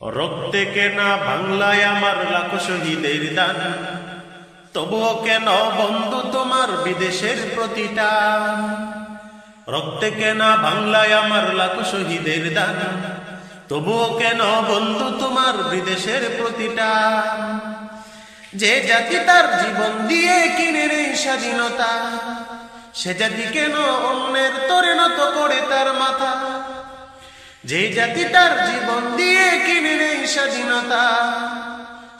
রক্তে কেনা বাংলায় আমার লাখ শহীদের দান, তবুও কেন বন্ধু তোমার বিদেশের প্রতিটা। রক্তে কেনা বাংলায় আমার লাখ শহীদের দান, তবুও কেন বন্ধু তোমার বিদেশের প্রতিটা। যে জাতি তার জীবন দিয়ে কিনে নেই স্বাধীনতা, সে জাতি কেন অন্যের তরে নত করে তার মাথা। যে জাতি তার জীবন দিয়ে কিনে নেই স্বাধীনতা,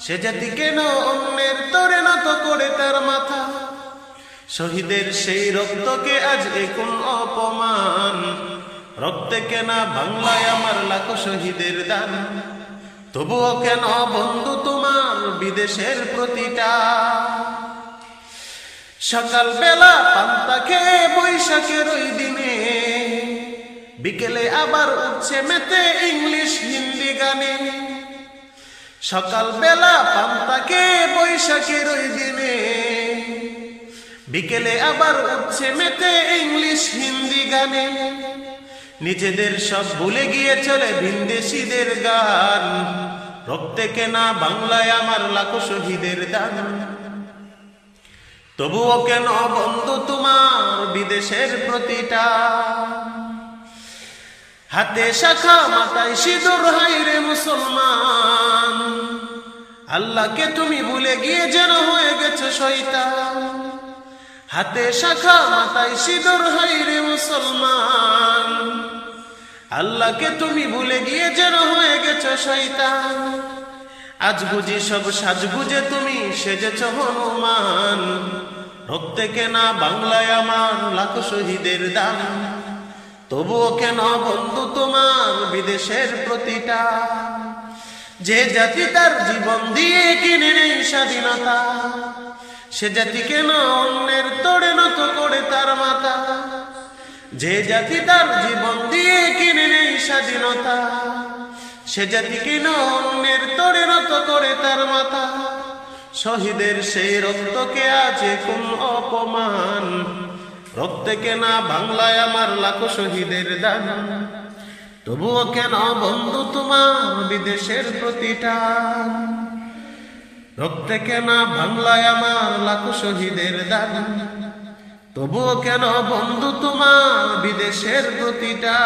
সে জাতি কেন অন্যের তরে নত করে তার মাথা। শহীদের সেই রক্তকে আজ কোন অপমান, রক্তে কেনা বাংলায় আমার লাখ শহীদের দান, তবুও কেন বন্ধু তোমার বিদেশের প্রতিটা। সকাল বেলা পান্তা খেয়ে বৈশাখের ওই দিনে, বিকেলে আবার উঠছে মেতে ইংলিশ হিন্দি গানে। সকাল বেলা পান্তা খেয়ে বৈশাখের ওই দিনে, বিকেলে আবার উঠছে মেতে ইংলিশ হিন্দি গানে। নিজেদের সব ভুলে গিয়ে চলে ভিনদেশীদের গান, রক্তে কেনা বাংলায় আমার লাখ শহীদের দান, তবুও কেন বন্ধু তোমার বিদেশের প্রতিটা। হাতে শাখা মাথায় সিঁদুর হাইরে মুসলমান, আল্লাহকে তুমি ভুলে গিয়ে যেন হয়ে গেছে শয়তান। হাতে শাখা মাথায় সিঁদুর হাইরে মুসলমান, আল্লাহকে তুমি ভুলে গিয়ে যেন হয়ে গেছে শয়তান। আজ বুঝি সব সাজগুজে তুমি সেজেছ হনুমান, রক্তে কেনা বাংলায় আমার লাখ শহীদের দান, তবুও কেন বন্ধু তোমার বিদেশের প্রতিটা। যে জাতি তার জীবন দিয়ে কিনে নেই স্বাধীনতা, সে জাতি কেন অন্যের তরে নত করে তার মাথা। যে জাতি তার জীবন দিয়ে কিনে নেই স্বাধীনতা, সে জাতি কেন অন্যের তরে নত করে তার মাথা। শহীদের সেই রক্তকে আজ কোন অপমান, রক্তে কেনা বাংলায় আমার লাখ শহীদের দান, তবুও কেন বন্ধু তোমার বিদেশের প্রতিটা। রক্তে কেনা বাংলায় আমার লাখ শহীদের দান, তবুও কেন বন্ধু তোমার বিদেশের প্রতিটা।